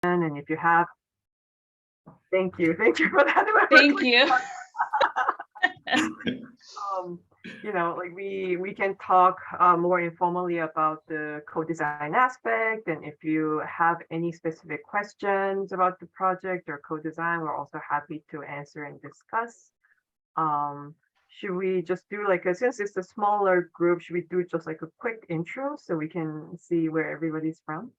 and if you have, thank you for that. Thank you. Like we can talk more informally about the co-design aspect, and if you have any specific questions about the project or co-design, we're also happy to answer and discuss. Should we just do since it's a smaller group, should we do just like a quick intro so we can see where everybody's from?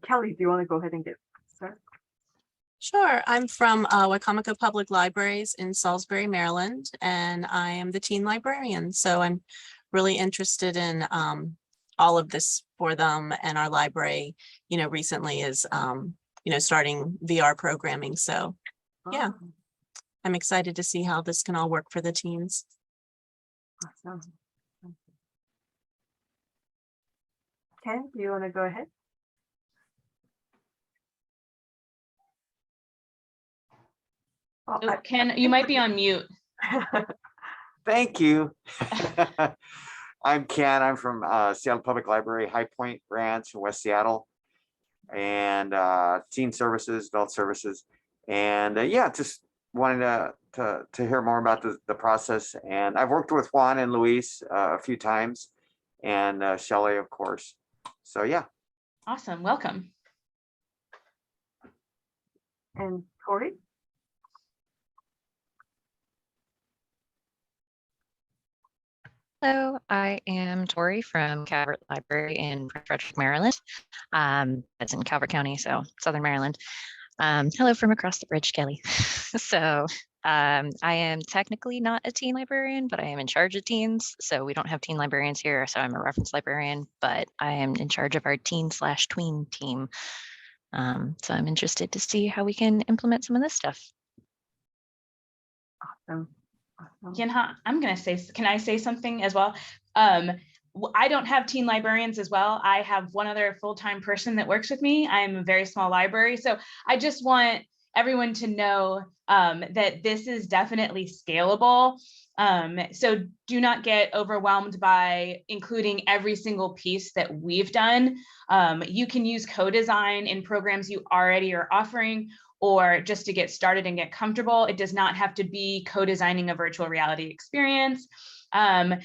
Kelly, do you want to go ahead and get started? Sure. I'm from Wicomico Public Libraries in Salisbury, Maryland, and I am the teen librarian. So I'm really interested in all of this for them, and our library, recently is, starting VR programming. So yeah, I'm excited to see how this can all work for the teens. Awesome. Ken, do you want to go ahead? Oh, Ken, you might be on mute. Thank you. I'm Ken. I'm from Seattle Public Library, High Point branch in West Seattle, and teen services, adult services, and yeah, just wanted to hear more about the process. And I've worked with Juan and Luis a few times, and Shelley, of course. So yeah. Awesome. Welcome. And Tori? Hello, I am Tori from Calvert Library in Frederick, Maryland. That's in Calvert County, so Southern Maryland. Hello from across the bridge, Kelly. So I am technically not a teen librarian, but I am in charge of teens. So we don't have teen librarians here, so I'm a reference librarian, but I am in charge of our teen/tween team. So I'm interested to see how we can implement some of this stuff. Awesome. Yinha, can I say something as well? I don't have teen librarians as well. I have one other full-time person that works with me. I'm a very small library. So I just want everyone to know that this is definitely scalable. So do not get overwhelmed by including every single piece that we've done. You can use co-design in programs you already are offering, or just to get started and get comfortable. It does not have to be co-designing a virtual reality experience. And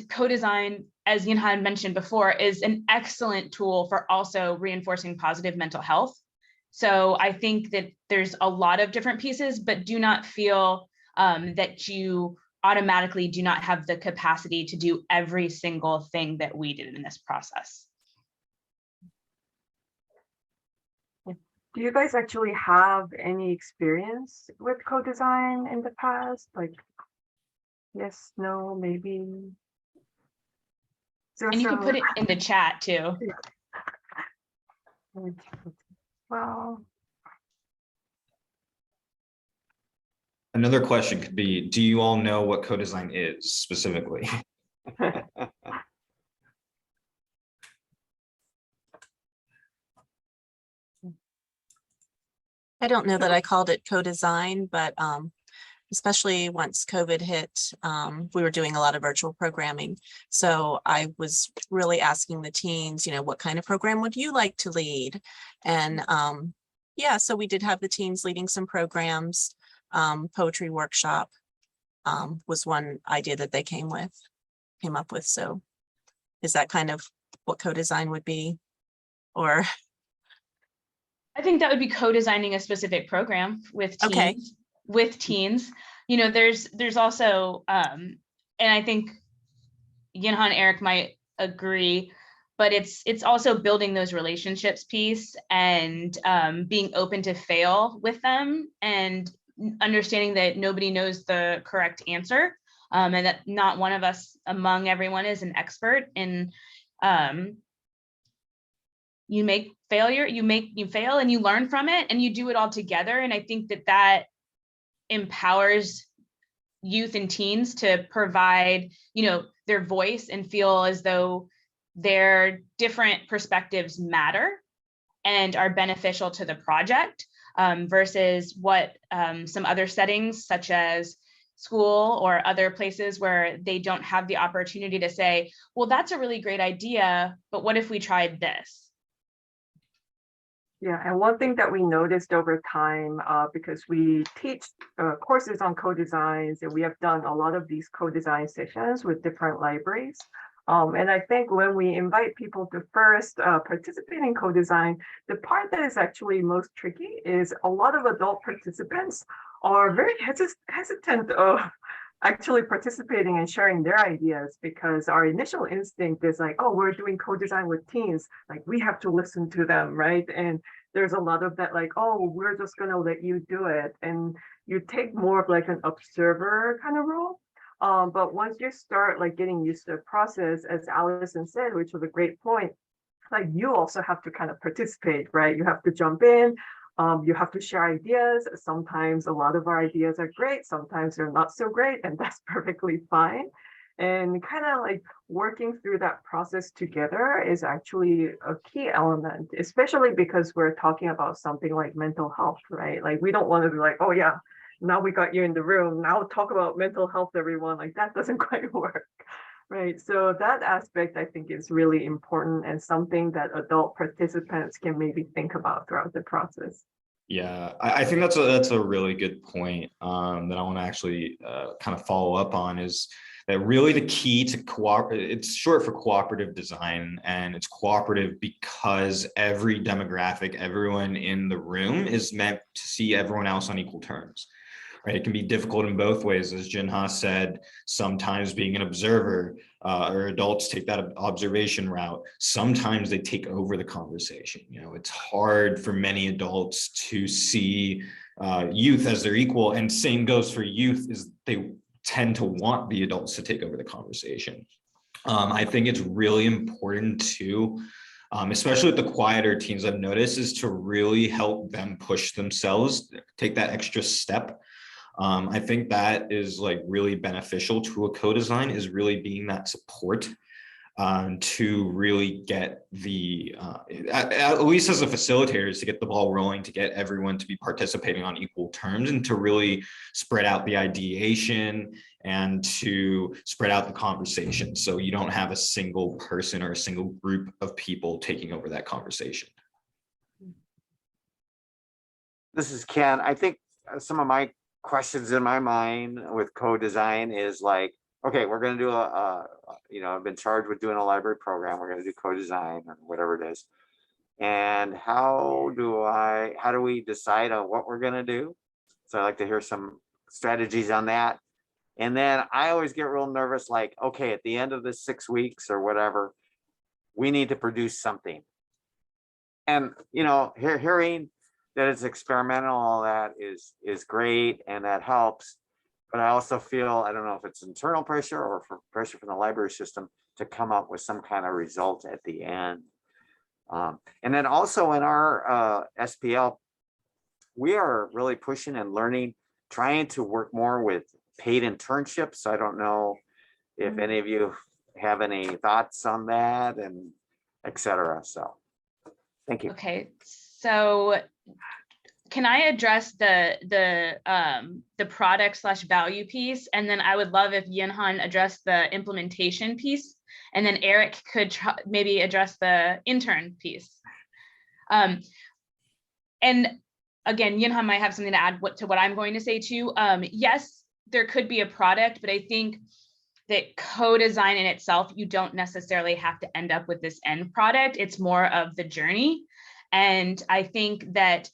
co-design, as Yinha mentioned before, is an excellent tool for also reinforcing positive mental health. So I think that there's a lot of different pieces, but do not feel that you automatically do not have the capacity to do every single thing that we did in this process. Do you guys actually have any experience with co-design in the past? Like, yes, no, maybe? And you can put it in the chat too. Well, another question could be, do you all know what co-design is specifically? I don't know that I called it co-design, but especially once COVID hit, we were doing a lot of virtual programming. So I was really asking the teens, what kind of program would you like to lead? And yeah, so we did have the teens leading some programs. Poetry workshop was one idea that they came up with. So is that kind of what co-design would be? Or I think that would be co-designing a specific program with teens. Okay. With teens, there's also, and I think Yinha and Eric might agree, but it's also building those relationships piece and being open to fail with them and understanding that nobody knows the correct answer, and that not one of us among everyone is an expert in. You fail and you learn from it and you do it all together. And I think that empowers youth and teens to provide, their voice and feel as though their different perspectives matter and are beneficial to the project, versus what some other settings, such as school or other places where they don't have the opportunity to say, well, that's a really great idea, but what if we tried this? Yeah, and one thing that we noticed over time, because we teach courses on co-designs, and we have done a lot of these co-design sessions with different libraries. And I think when we invite people to first participate in co-design, the part that is actually most tricky is a lot of adult participants are very hesitant of actually participating and sharing their ideas, because our initial instinct is like, oh, we're doing co-design with teens, like we have to listen to them, right? And there's a lot of that, like, oh, we're just gonna let you do it. And you take more of like an observer kind of role. But once you start like getting used to the process, as Allison said, which was a great point, like you also have to kind of participate, right? You have to jump in, you have to share ideas. Sometimes a lot of our ideas are great, sometimes they're not so great, and that's perfectly fine. And kind of like working through that process together is actually a key element, especially because we're talking about something like mental health, right? Like we don't want to be like, oh yeah, now we got you in the room, now talk about mental health, everyone. Like that doesn't quite work. Right. So that aspect, I think, is really important and something that adult participants can maybe think about throughout the process. Yeah, I think that's a really good point that I want to actually kind of follow up on, is that really the key to it's short for cooperative design, and it's cooperative because every demographic, everyone in the room is meant to see everyone else on equal terms. Right? It can be difficult in both ways, as Jinha said. Sometimes being an observer, or adults take that observation route. Sometimes they take over the conversation. You know, it's hard for many adults to see youth as their equal, and same goes for youth, is they tend to want the adults to take over the conversation. I think it's really important to, especially with the quieter teens, I've noticed, is to really help them push themselves, take that extra step. I think that is like really beneficial to a co-design, is really being that support to really get the, at least as a facilitator, is to get the ball rolling, to get everyone to be participating on equal terms, and to really spread out the ideation and to spread out the conversation. So you don't have a single person or a single group of people taking over that conversation. This is Ken. I think some of my questions in my mind with co-design is like, okay, we're going to do I've been charged with doing a library program. We're going to do co-design or whatever it is. And how do we decide on what we're going to do? So I'd like to hear some strategies on that. And then I always get real nervous, like, okay, at the end of the 6 weeks or whatever, we need to produce something. And, hearing that it's experimental, all that is great, and that helps. But I also feel, I don't know if it's internal pressure or for pressure from the library system to come up with some kind of result at the end. And then also in our SPL, we are really pushing and learning, trying to work more with paid internships. I don't know if any of you have any thoughts on that, and et cetera. So thank you. Okay, so can I address the product/value piece, and then I would love if Yinhan addressed the implementation piece, and then Eric could maybe address the intern piece. And again, Yinhan might have something to add to what I'm going to say too. Yes, there could be a product, but I think that co-design in itself, you don't necessarily have to end up with this end product. It's more of the journey. And I think that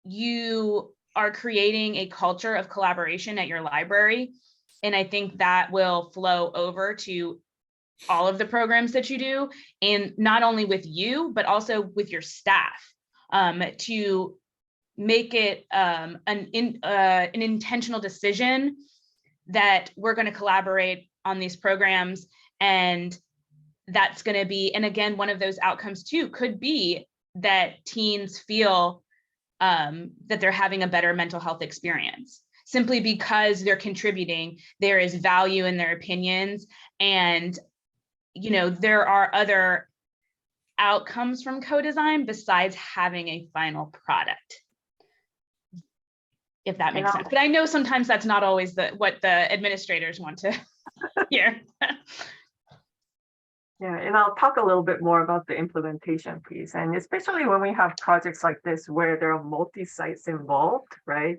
you are creating a culture of collaboration at your library. And I think that will flow over to all of the programs that you do, and not only with you, but also with your staff, to make it an intentional decision that we're going to collaborate on these programs. And that's going to be, and again, one of those outcomes too could be that teens feel that they're having a better mental health experience simply because they're contributing. There is value in their opinions, and there are other outcomes from co-design besides having a final product. if that makes And sense. But I know sometimes that's not always what the administrators want to hear. Yeah, and I'll talk a little bit more about the implementation piece, and especially when we have projects like this where there are multi-sites involved, right?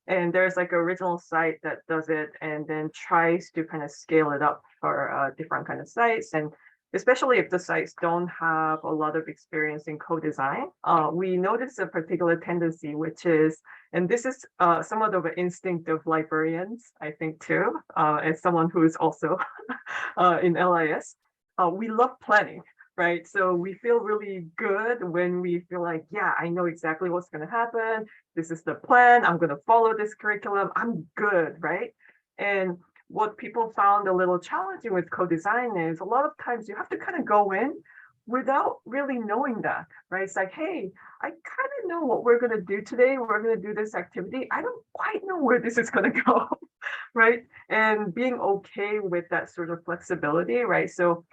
And there's like an original site that does it and then tries to kind of scale it up for different kind of sites. And especially if the sites don't have a lot of experience in co-design, we notice a particular tendency, which is, and this is somewhat of an instinct of librarians, I think too, as someone who is also in LIS. We love planning, right? So we feel really good when we feel like, yeah, I know exactly what's going to happen. This is the plan. I'm going to follow this curriculum. I'm good, right? And what people found a little challenging with co-design is a lot of times you have to kind of go in without really knowing that, right? It's like, hey, I kind of know what we're going to do today. We're going to do this activity. I don't quite know where this is going to go, right? And being okay with that sort of flexibility, right? So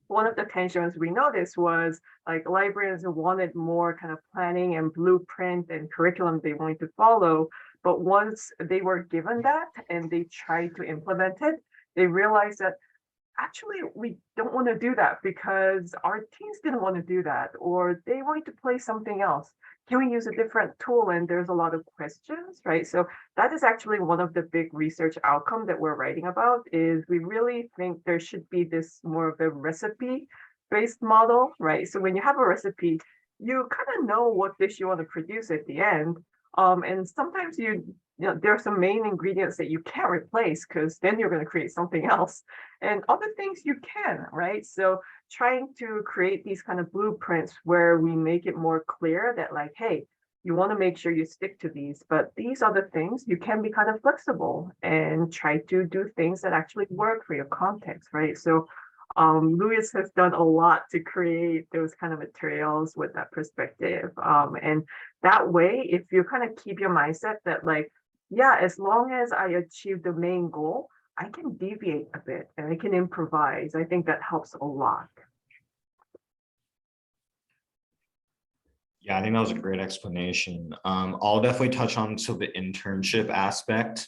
one of the tensions we noticed was like librarians wanted more kind of planning and blueprint and curriculum they wanted to follow. But once they were given that and they tried to implement it, they realized that actually we don't want to do that because our teams didn't want to do that, or they wanted to play something else. Can we use a different tool? And there's a lot of questions, right? So that is actually one of the big research outcome that we're writing about, is we really think there should be this more of a recipe based model, right? So when you have a recipe, you kind of know what dish you want to produce at the end. And sometimes there are some main ingredients that you can't replace because then you're going to create something else, and other things you can, right? So trying to create these kind of blueprints where we make it more clear that like, hey, you want to make sure you stick to these, but these other things you can be kind of flexible and try to do things that actually work for your context, right? So Louis has done a lot to create those kind of materials with that perspective. And that way, if you kind of keep your mindset that like, yeah, as long as I achieve the main goal, I can deviate a bit and I can improvise. I think that helps a lot. Yeah, I think that was a great explanation. I'll definitely touch on the internship aspect.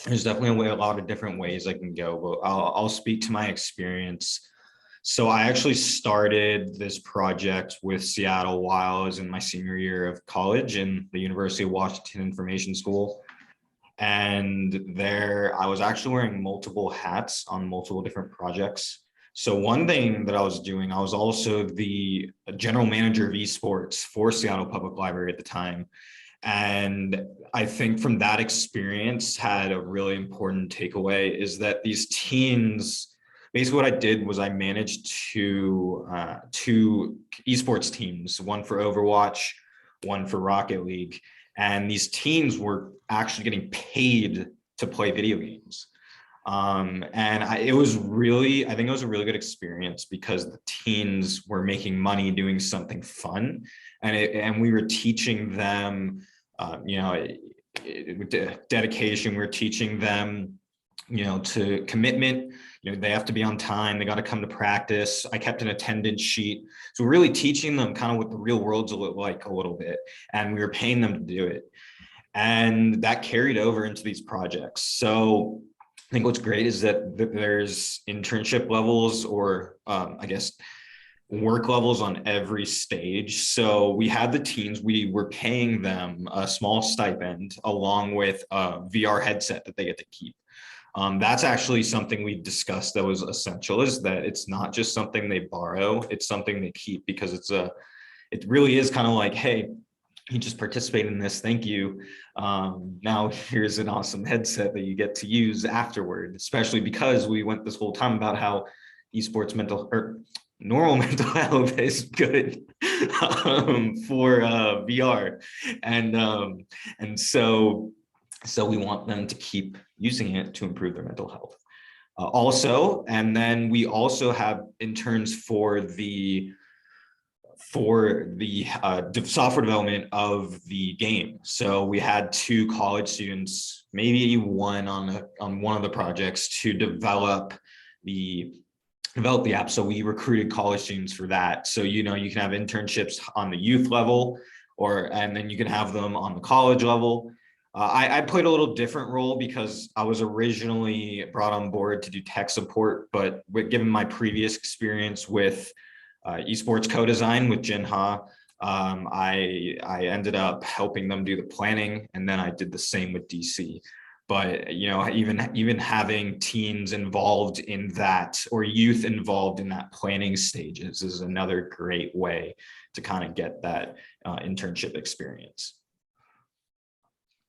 There's definitely a lot of different ways I can go, but I'll speak to my experience. So I actually started this project with Seattle while I was in my senior year of college in the University of Washington Information School. And there I was actually wearing multiple hats on multiple different projects. So one thing that I was doing, I was also the general manager of esports for Seattle Public Library at the time. And I think from that experience had a really important takeaway is that these teams, basically what I did was I managed two esports teams, one for Overwatch, one for Rocket League. And these teams were actually getting paid to play video games. It was really, I think it was a really good experience because the teens were making money doing something fun, and we were teaching them, dedication. We're teaching them, to commitment. They have to be on time. They got to come to practice. I kept an attendance sheet. So we're really teaching them kind of what the real world's like a little bit, and we were paying them to do it. And that carried over into these projects. So I think what's great is that there's internship levels, or I guess work levels on every stage. So we had the teams, we were paying them a small stipend along with a VR headset that they get to keep. That's actually something we discussed that was essential, is that it's not just something they borrow, it's something they keep, because it really is kind of like, hey, you just participated in this, thank you. Now here's an awesome headset that you get to use afterward, especially because we went this whole time about how esports normal mental health is good for VR. And so we want them to keep using it to improve their mental health. And then we also have interns for the software development of the game. So we had 2 college students, maybe one on one of the projects, to develop the app. So we recruited college students for that. So, you can have internships on the youth level, and then you can have them on the college level. I played a little different role because I was originally brought on board to do tech support, but given my previous experience with esports co-design with Jinha, I ended up helping them do the planning, and then I did the same with DC. But even having teens involved in that, or youth involved in that planning stages, is another great way to kind of get that internship experience.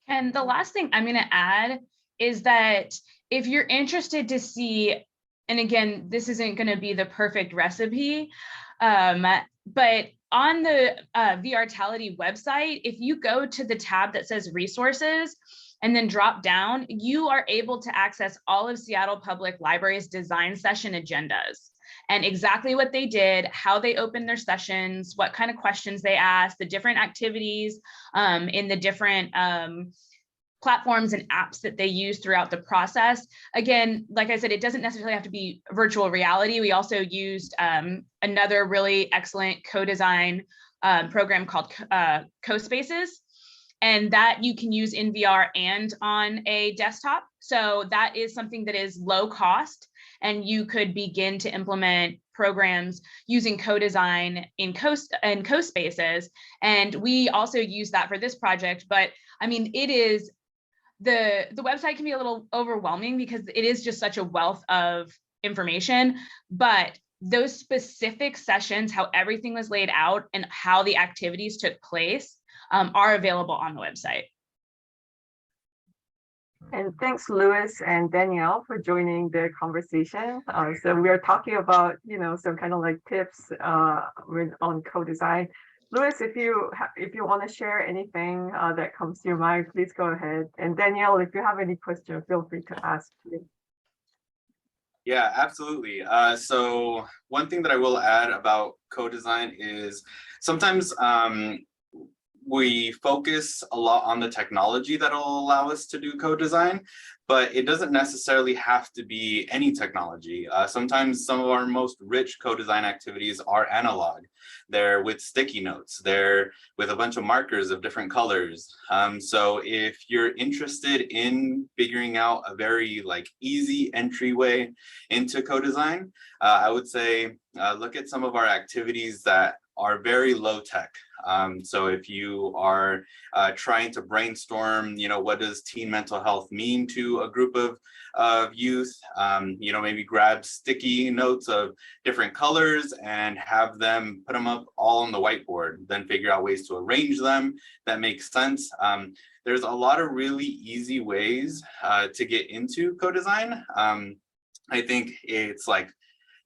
And the last thing I'm going to add is that if you're interested to see, and again, this isn't going to be the perfect recipe, but on the VRtality website, if you go to the tab that says resources and then drop down, you are able to access all of Seattle Public Library's design session agendas and exactly what they did, how they opened their sessions, what kind of questions they asked, the different activities in the different platforms and apps that they use throughout the process. Again, like I said, it doesn't necessarily have to be virtual reality. We also used another really excellent co-design program called CoSpaces, and that you can use in VR and on a desktop. So that is something that is low cost, and you could begin to implement programs using co-design in CoSpaces. And we also use that for this project. But I mean, it is, the website can be a little overwhelming because it is just such a wealth of information, but those specific sessions, how everything was laid out and how the activities took place, are available on the website. And thanks, Louis and Danielle, for joining the conversation. So we are talking about, some kind of like tips on co-design. Louis, if you want to share anything that comes to your mind, please go ahead. And Danielle, if you have any questions, feel free to ask. Yeah, absolutely. So one thing that I will add about co-design is sometimes we focus a lot on the technology that will allow us to do co-design, but it doesn't necessarily have to be any technology. Sometimes some of our most rich co-design activities are analog. They're with sticky notes. They're with a bunch of markers of different colors. So if you're interested in figuring out a very easy entryway into co-design, I would say look at some of our activities that are very low tech. So if you are trying to brainstorm, what does teen mental health mean to a group of youth, maybe grab sticky notes of different colors and have them put them up all on the whiteboard, then figure out ways to arrange them that make sense. There's a lot of really easy ways to get into co-design. I think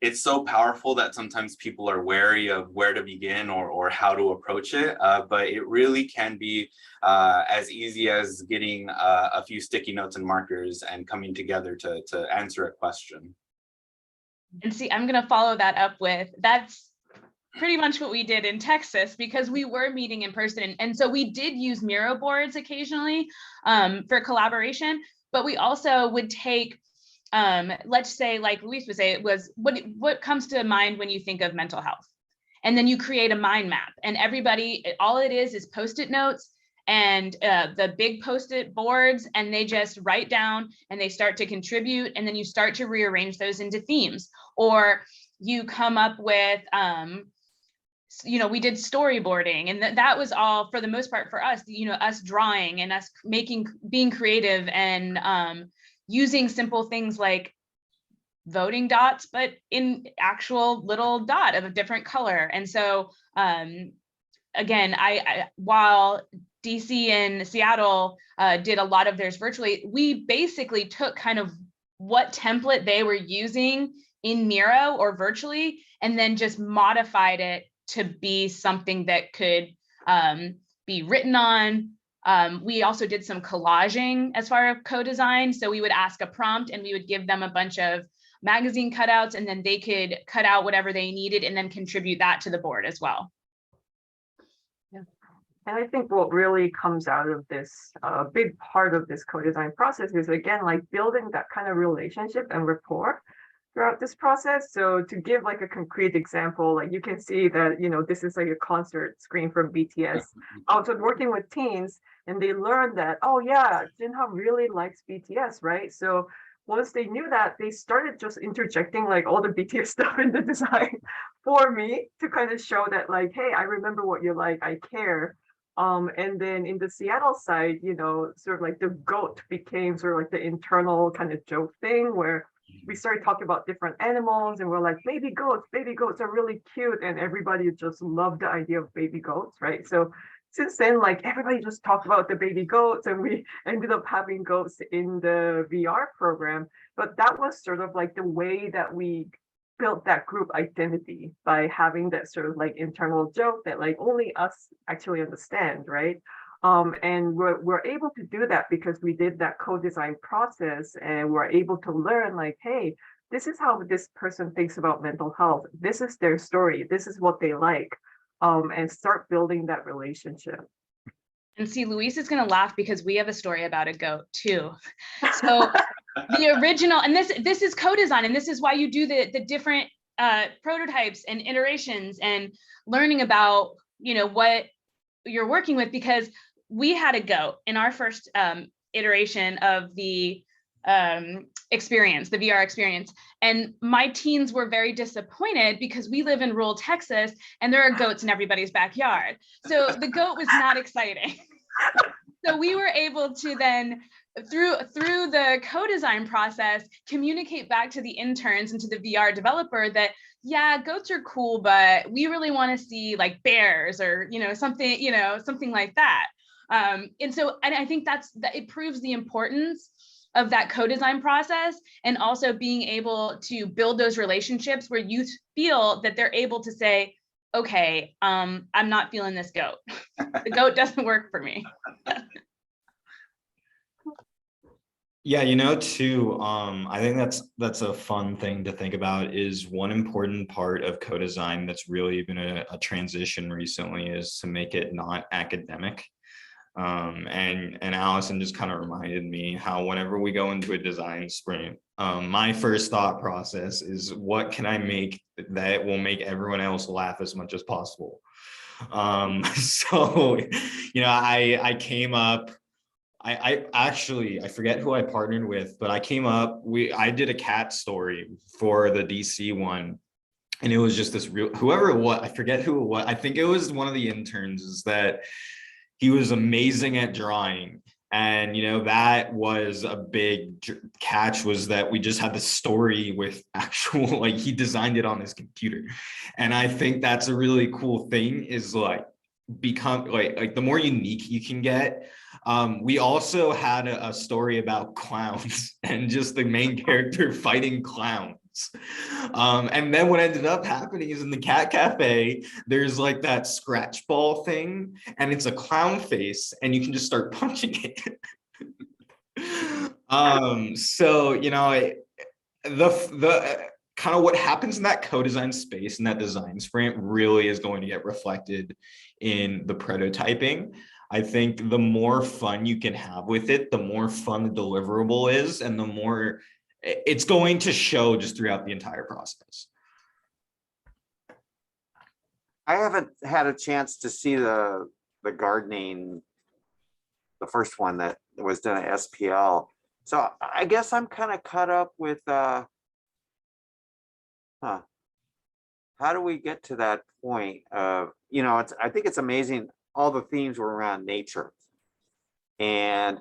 it's so powerful that sometimes people are wary of where to begin or how to approach it, but it really can be as easy as getting a few sticky notes and markers and coming together to answer a question. And see, I'm going to follow that up with, that's pretty much what we did in Texas, because we were meeting in person. And so we did use Miro boards occasionally for collaboration, but we also would take, let's say, like Luis would say, it was what comes to mind when you think of mental health, and then you create a mind map, and everybody, all it is Post-it notes and the big Post-it boards, and they just write down and they start to contribute, and then you start to rearrange those into themes, or you come up with we did storyboarding, and that was all for the most part for us, us drawing and us being creative and using simple things like voting dots, but in actual little dot of a different color. And so, again, while DC and Seattle did a lot of theirs virtually, we basically took kind of what template they were using in Miro or virtually, and then just modified it to be something that could be written on. We also did some collaging as far as co-design. So we would ask a prompt and we would give them a bunch of magazine cutouts, and then they could cut out whatever they needed and then contribute that to the board as well. Yeah. And I think what really comes out of this, a big part of this co-design process is, again, like building that kind of relationship and rapport throughout this process. So to give like a concrete example, like you can see that, this is like a concert screen from BTS. I was working with teens and they learned that, oh yeah, Jinha really likes BTS, right? So once they knew that, they started just interjecting like all the BTS stuff in the design for me to kind of show that like, hey, I remember what you like, I care. And then in the Seattle side, sort of like the goat became sort of like the internal kind of joke thing where we started talking about different animals and we're like, baby goats are really cute. And everybody just loved the idea of baby goats, right? So since then, like everybody just talked about the baby goats and we ended up having goats in the VR program. But that was sort of like the way that we built that group identity by having that sort of like internal joke that like only us actually understand, right? And we're able to do that because we did that co-design process and we're able to learn like, hey, this is how this person thinks about mental health. This is their story. This is what they like. And start building that relationship. And see, Luis is going to laugh because we have a story about a goat too. So the original, and this is co-design, and this is why you do the different prototypes and iterations and learning about, what you're working with, because we had a goat in our first iteration of the experience, the VR experience. And my teens were very disappointed because we live in rural Texas and there are goats in everybody's backyard. So the goat was not exciting. So we were able to then, through the co-design process, communicate back to the interns and to the VR developer that, yeah, goats are cool, but we really want to see like bears or, something like that. And I think that it proves the importance of that co-design process, and also being able to build those relationships where you feel that they're able to say, okay, I'm not feeling this goat. The goat doesn't work for me. Yeah, too, I think that's a fun thing to think about. Is one important part of co-design that's really been a transition recently is to make it not academic. And Allison just kind of reminded me how whenever we go into a design sprint, my first thought process is, what can I make that will make everyone else laugh as much as possible? So, I came up, I actually, I forget who I partnered with, but I came up, I did a cat story for the DC one. And it was just this whoever it was, I forget who it was. I think it was one of the interns, is that he was amazing at drawing. And, that was a big catch, was that we just had the story with actual, like he designed it on his computer. And I think that's a really cool thing, is like become like the more unique you can get. We also had a story about clowns and just the main character fighting clowns. And then what ended up happening is in the cat cafe, there's like that scratch ball thing, and it's a clown face, and you can just start punching it. So the kind of what happens in that co-design space and that design sprint really is going to get reflected in the prototyping. I think the more fun you can have with it, the more fun the deliverable is, and the more it's going to show just throughout the entire process. I haven't had a chance to see the gardening, the first one that was done at SPL. So I guess I'm kind of caught up with how do we get to that point of, I think it's amazing, all the themes were around nature. And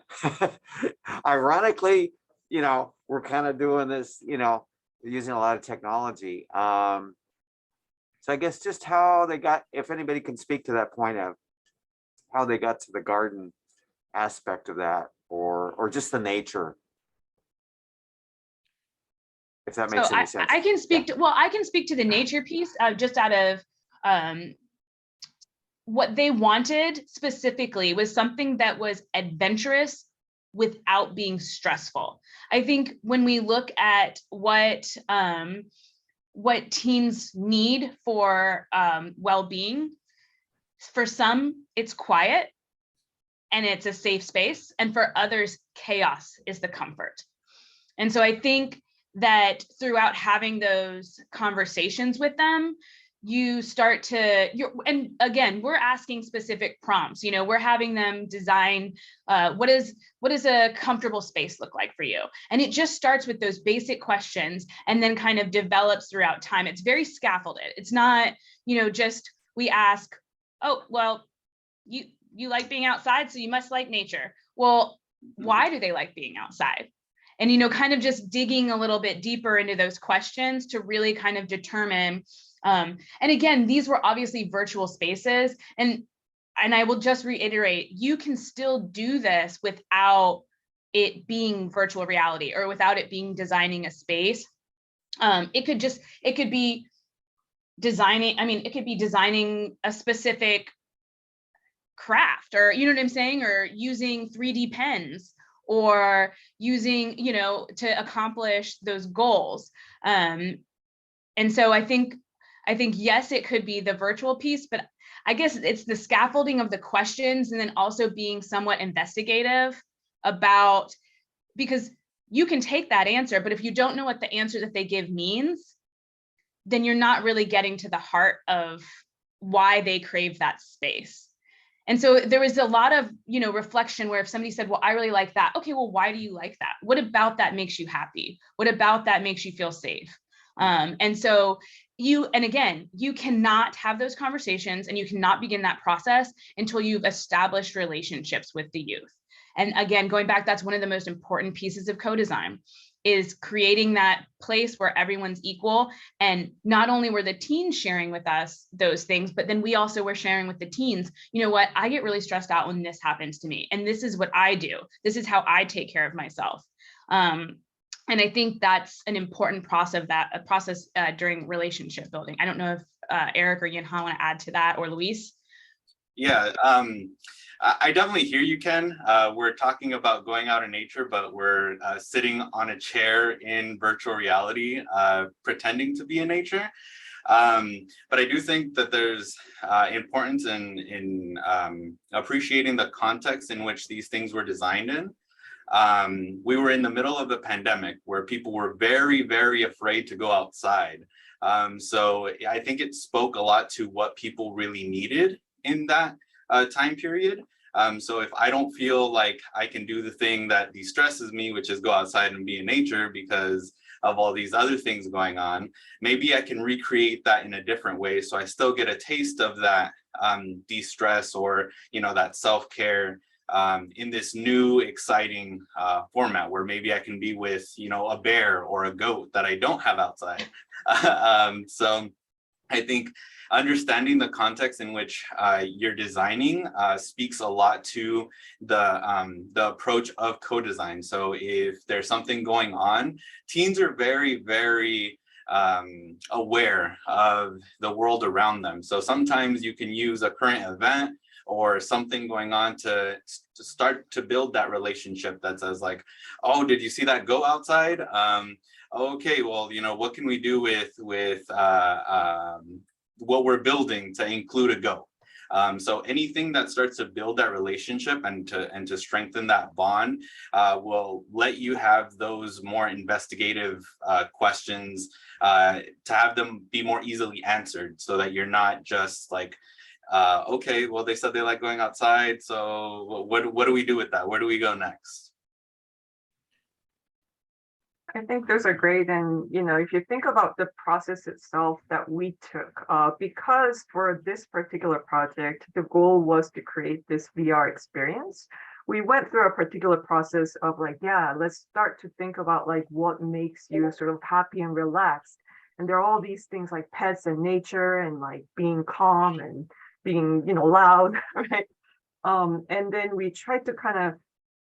ironically, we're kind of doing this, using a lot of technology. So I guess just how they got, if anybody can speak to that point of how they got to the garden aspect of that, or just the nature. If that makes any sense. I can speak to, I can speak to the nature piece just out of what they wanted specifically was something that was adventurous without being stressful. I think when we look at what teens need for well-being, for some it's quiet and it's a safe space, and for others chaos is the comfort. And so I think that throughout having those conversations with them, you start to, and again, we're asking specific prompts, you know, we're having them design, what does a comfortable space look like for you? And it just starts with those basic questions and then kind of develops throughout time. It's very scaffolded. It's not, you know, just we ask, oh, well, you like being outside, so you must like nature. Well, why do they like being outside? And, you know, kind of just digging a little bit deeper into those questions to really kind of determine, and again, these were obviously virtual spaces, and I will just reiterate, you can still do this without it being virtual reality or without it being designing a space. It could be designing, I mean, it could be designing a specific craft, or, you know what I'm saying, or using 3D pens, or using, you know, to accomplish those goals. And so I think, yes, it could be the virtual piece, but I guess it's the scaffolding of the questions and then also being somewhat investigative about, because you can take that answer, but if you don't know what the answer that they give means, then you're not really getting to the heart of why they crave that space. And so there was a lot of, you know, reflection where if somebody said, well, I really like that. Okay, well, why do you like that? What about that makes you happy? What about that makes you feel safe? And so and again, you cannot have those conversations and you cannot begin that process until you've established relationships with the youth. And again, going back, that's one of the most important pieces of co-design, is creating that place where everyone's equal. And not only were the teens sharing with us those things, but then we also were sharing with the teens, you know what, I get really stressed out when this happens to me. And this is what I do. This is how I take care of myself. And I think that's an important process during relationship building. I don't know if Eric or Yinhan want to add to that, or Luis. Yeah, I definitely hear you, Ken. We're talking about going out in nature, but we're sitting on a chair in virtual reality, pretending to be in nature. But I do think that there's importance in appreciating the context in which these things were designed in. We were in the middle of the pandemic where people were very, very afraid to go outside. So I think it spoke a lot to what people really needed in that time period. So if I don't feel like I can do the thing that de-stresses me, which is go outside and be in nature because of all these other things going on, maybe I can recreate that in a different way. So I still get a taste of that de-stress, or, you know, that self-care in this new exciting format where maybe I can be with, you know, a bear or a goat that I don't have outside. So I think understanding the context in which you're designing speaks a lot to the approach of co-design. So if there's something going on, teens are very, very aware of the world around them. So sometimes you can use a current event or something going on to start to build that relationship that says like, oh, did you see that goat outside? Okay, well, you know, what can we do with what we're building to include a goat? So anything that starts to build that relationship and to strengthen that bond will let you have those more investigative questions to have them be more easily answered, so that you're not just like, okay, well, they said they like going outside, so what do we do with that? Where do we go next? I think those are great. And, you know, if you think about the process itself that we took, because for this particular project, the goal was to create this VR experience. We went through a particular process of like, yeah, let's start to think about like what makes you sort of happy and relaxed. And there are all these things like pets and nature and like being calm and being, you know, loud, right? And then we tried to kind of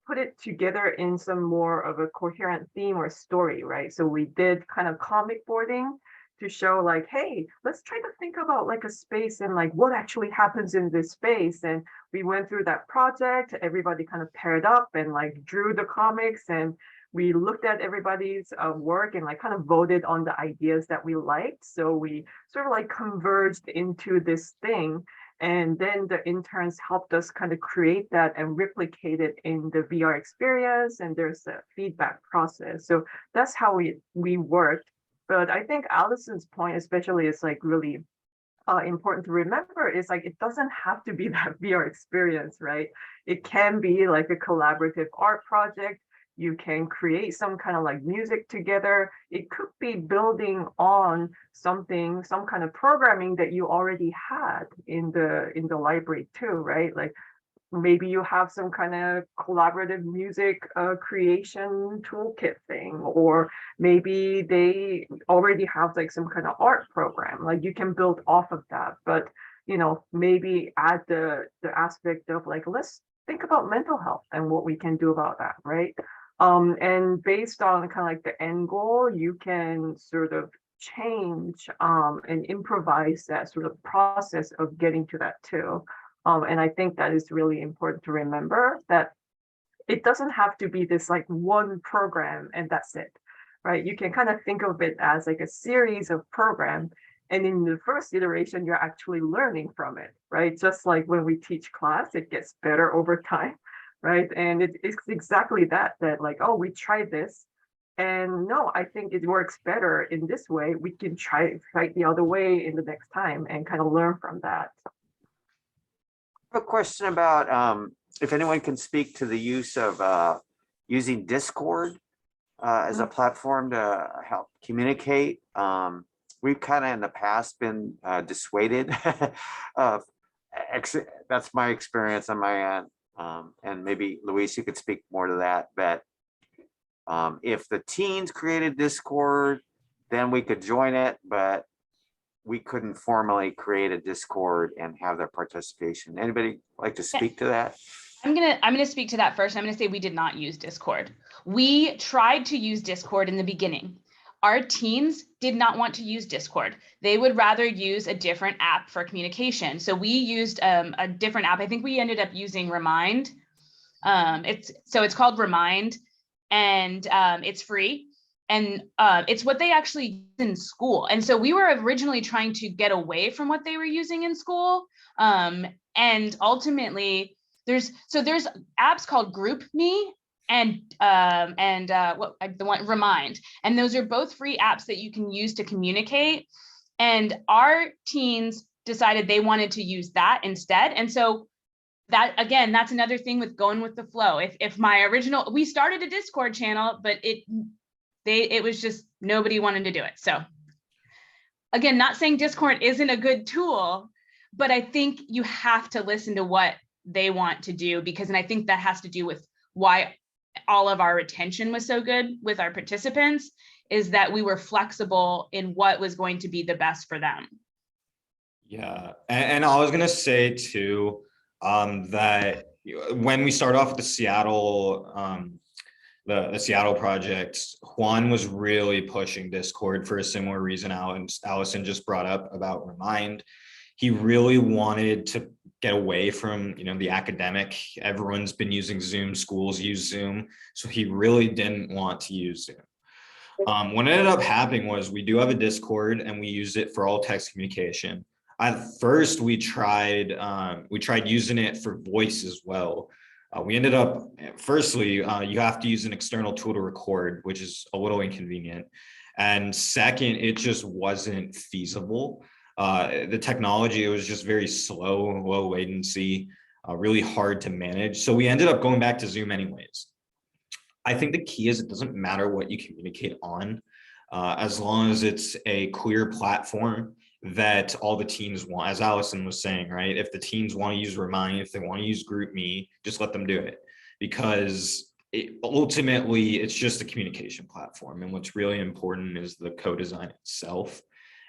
put it together in some more of a coherent theme or story, right? So we did kind of comic boarding to show like, hey, let's try to think about like a space and like what actually happens in this space. And we went through that project, everybody kind of paired up and like drew the comics, and we looked at everybody's work and like kind of voted on the ideas that we liked. So we sort of like converged into this thing. And then the interns helped us kind of create that and replicate it in the VR experience. And there's a feedback process. So that's how we worked. But I think Allison's point, especially, is like really important to remember is like, it doesn't have to be that VR experience, right? It can be like a collaborative art project. You can create some kind of like music together. It could be building on something, some kind of programming that you already had in the library too, right? Like maybe you have some kind of collaborative music creation toolkit thing, or maybe they already have like some kind of art program, like you can build off of that. But maybe add the aspect of like, let's think about mental health and what we can do about that, right? And based on kind of like the end goal, you can sort of change and improvise that sort of process of getting to that too. And I think that is really important to remember, that it doesn't have to be this like one program and that's it, right? You can kind of think of it as like a series of programs. And in the first iteration, you're actually learning from it, right? Just like when we teach class, it gets better over time, right? And it's exactly that like, oh, we tried this. And no, I think it works better in this way. We can try the other way in the next time and kind of learn from that. A question about if anyone can speak to the use of using Discord as a platform to help communicate. We've kind of in the past been dissuaded. That's my experience on my end. And maybe Luis, you could speak more to that. But if the teens created Discord, then we could join it. But we couldn't formally create a Discord and have their participation. Anybody like to speak to that? I'm gonna speak to that first. I'm gonna say we did not use Discord. We tried to use Discord in the beginning. Our teens did not want to use Discord. They would rather use a different app for communication. So we used a different app. I think we ended up using Remind. It's called Remind, and it's free. And it's what they actually use in school. And so we were originally trying to get away from what they were using in school. And ultimately, there's apps called GroupMe and the one Remind. And those are both free apps that you can use to communicate. And our teens decided they wanted to use that instead. And so that, again, that's another thing with going with the flow. If my original, we started a Discord channel, but it was just nobody wanted to do it. So again, not saying Discord isn't a good tool, but I think you have to listen to what they want to do, and I think that has to do with why all of our retention was so good with our participants, is that we were flexible in what was going to be the best for them. Yeah, and I was gonna say too, that when we start off with the Seattle, the Seattle project, Juan was really pushing Discord for a similar reason Allison just brought up about Remind. He really wanted to get away from, the academic. Everyone's been using Zoom, schools use Zoom. So he really didn't want to use Zoom. What ended up happening was we do have a Discord and we use it for all text communication. At first, we tried using it for voice as well. We ended up, firstly, you have to use an external tool to record, which is a little inconvenient. And second, it just wasn't feasible. The technology, it was just very slow, low latency, really hard to manage. So we ended up going back to Zoom anyways. I think the key is it doesn't matter what you communicate on, as long as it's a clear platform that all the teams want, as Allison was saying, right? If the teams want to use Remind, if they want to use GroupMe, just let them do it, because ultimately it's just a communication platform. And what's really important is the co-design itself,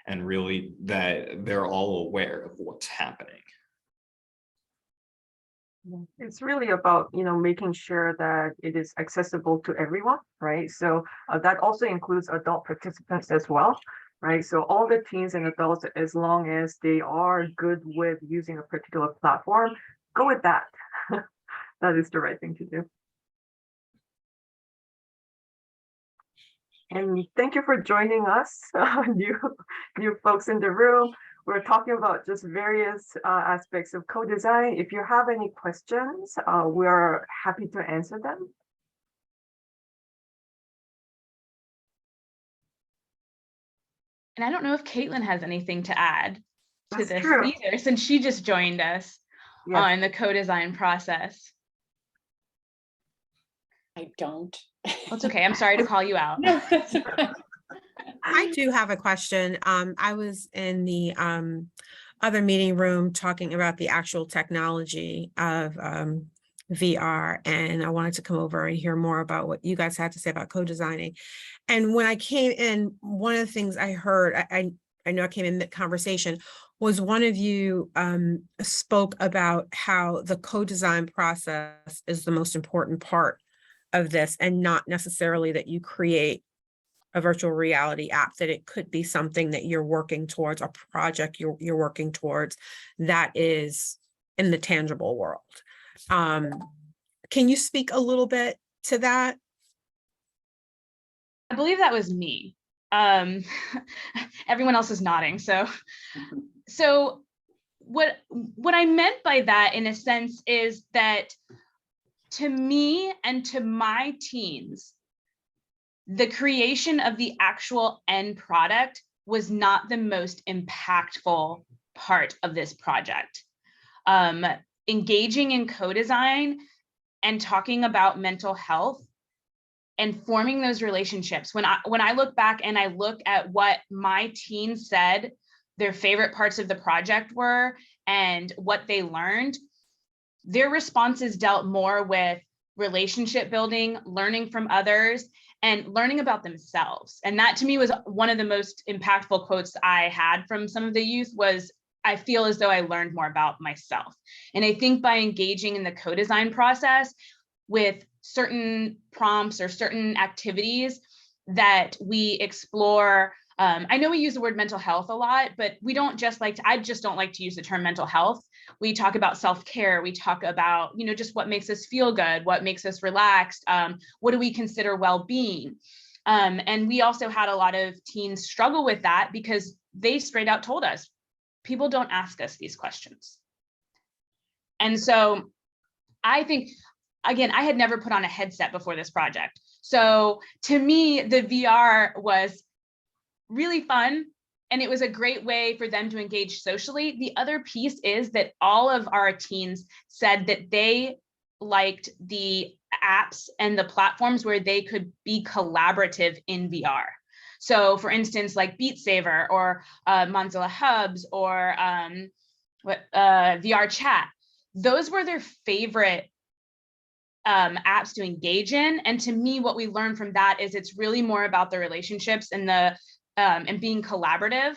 and really that they're all aware of what's happening. It's really about, making sure that it is accessible to everyone, right? So that also includes adult participants as well, right? So all the teens and adults, as long as they are good with using a particular platform, go with that. That is the right thing to do. And thank you for joining us, new folks in the room. we're talking about just various aspects of co-design. If you have any questions, we're happy to answer them. And I don't know if Caitlin has anything to add to That's this true. either, since she just joined us Yes. on the co-design process. I don't. Well, it's okay. I'm sorry to call you out. No, that's okay. I do have a question. I was in the other meeting room talking about the actual technology of VR, and I wanted to come over and hear more about what you guys had to say about co-designing. And when I came in, one of the things I heard, I know I came in mid-conversation, was one of you spoke about how the co-design process is the most important part of this, and not necessarily that you create a virtual reality app, that it could be something that you're working towards, a project you're working towards that is in the tangible world. Can you speak a little bit to that? I believe that was me. Everyone else is nodding. So what I meant by that, in a sense, is that to me and to my teams, the creation of the actual end product was not the most impactful part of this project. Engaging in co-design and talking about mental health and forming those relationships. When I look back and I look at what my teens said their favorite parts of the project were and what they learned, their responses dealt more with relationship building, learning from others, and learning about themselves. And that to me was one of the most impactful quotes I had from some of the youth was, I feel as though I learned more about myself. And I think by engaging in the co-design process with certain prompts or certain activities that we explore, I know we use the word mental health a lot, but we don't just like to, I just don't like to use the term mental health. We talk about self-care. We talk about, just what makes us feel good, what makes us relaxed, what do we consider well-being? And we also had a lot of teens struggle with that because they straight out told us, people don't ask us these questions. And so I think, again, I had never put on a headset before this project. So to me, the VR was really fun. And it was a great way for them to engage socially. The other piece is that all of our teens said that they liked the apps and the platforms where they could be collaborative in VR. So for instance, like Beat Saver or Mozilla Hubs or VR Chat, those were their favorite apps to engage in. And to me, what we learned from that is it's really more about the relationships and the and being collaborative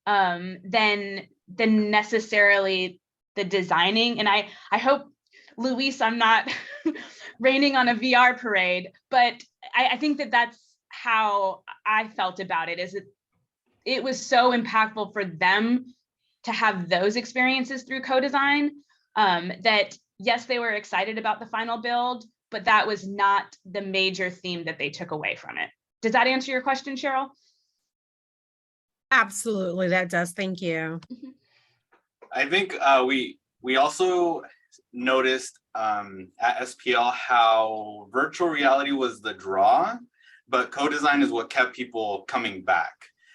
than necessarily the designing. And I hope, Luis, I'm not raining on a VR parade, but I think that that's how I felt about it, is it was so impactful for them to have those experiences through co-design, that yes, they were excited about the final build, but that was not the major theme that they took away from it. Does that answer your question, Cheryl? Absolutely, that does. Thank you. I think we also noticed at SPL how virtual reality was the draw, but co-design is what kept people coming back.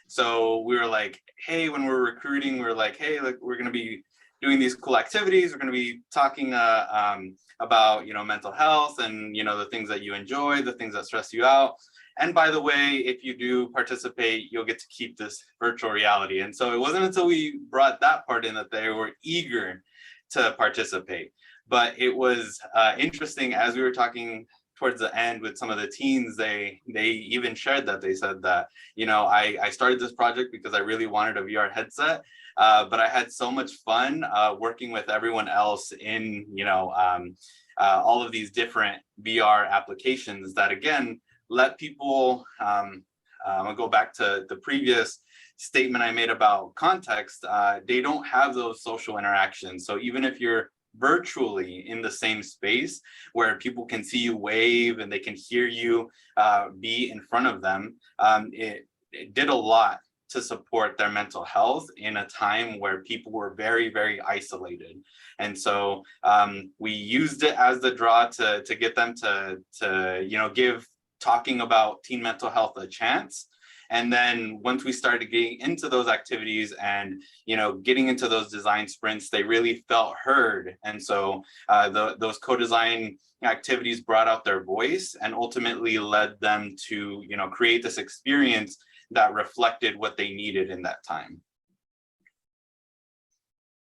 So we were like, hey, when we're recruiting, we were like, hey, look, we're going to be doing these cool activities. We're going to be talking about mental health and the things that you enjoy, the things that stress you out. And by the way, if you do participate, you'll get to keep this virtual reality. And so it wasn't until we brought that part in that they were eager to participate. But it was interesting as we were talking towards the end with some of the teens, they even shared that. They said that, I started this project because I really wanted a VR headset, but I had so much fun working with everyone else in, all of these different VR applications that, again, let people, I'll go back to the previous statement I made about context, they don't have those social interactions. So even if you're virtually in the same space where people can see you wave and they can hear you be in front of them, it did a lot to support their mental health in a time where people were very, very isolated. And so we used it as the draw to get them to give talking about teen mental health a chance. And then once we started getting into those activities and getting into those design sprints, they really felt heard. And so those co-design activities brought out their voice and ultimately led them to create this experience that reflected what they needed in that time.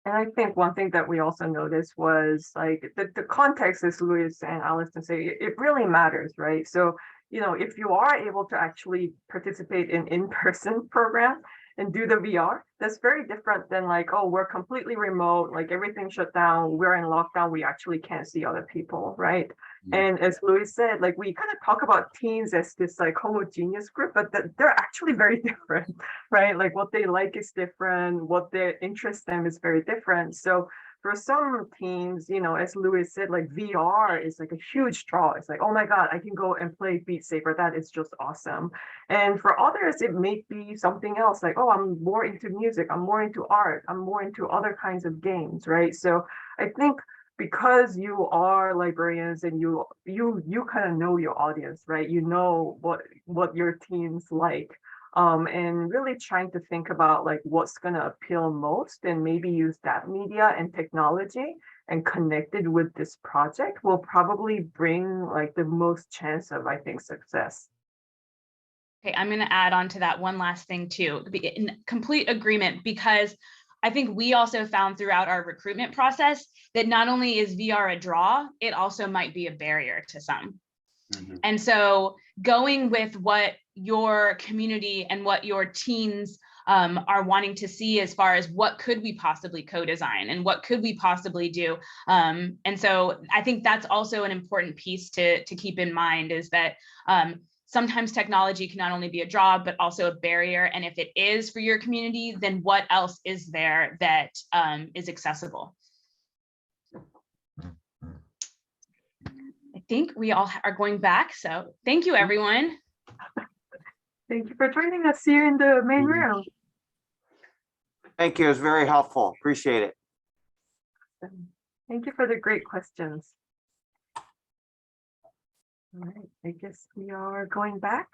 And I think one thing that we also noticed was like the context, as Louis and Allison say, it really matters, right? So, if you are able to actually participate in-person program and do the VR, that's very different than like, oh, we're completely remote, like everything shut down, we're in lockdown, we actually can't see other people, right? And as Louis said, like we kind of talk about teens as this like homogeneous group, but they're actually very different, right? Like what they like is different, what their interests them is very different. So for some teens, as Louis said, like VR is like a huge draw. It's like, oh my God, I can go and play Beat Saber. That is just awesome. And for others, it may be something else like, oh, I'm more into music, I'm more into art, I'm more into other kinds of games, right? So I think because you are librarians and you kind of know your audience, right? You know what your teens like. And really trying to think about like what's going to appeal most and maybe use that media and technology and connected with this project will probably bring like the most chance of, I think, success. Okay, I'm going to add on to that one last thing too, in complete agreement, because I think we also found throughout our recruitment process that not only is VR a draw, it also might be a barrier to some. Mm-hmm. And so going with what your community and what your teens are wanting to see as far as what could we possibly co-design and what could we possibly do. And so I think that's also an important piece to keep in mind is that sometimes technology can not only be a draw, but also a barrier. And if it is for your community, then what else is there that is accessible? I think we all are going back. So thank you, everyone. Thank you for joining us here in the main room. Thank you. It was very helpful. Appreciate it. Thank you for the great questions. All right, I guess we are going back.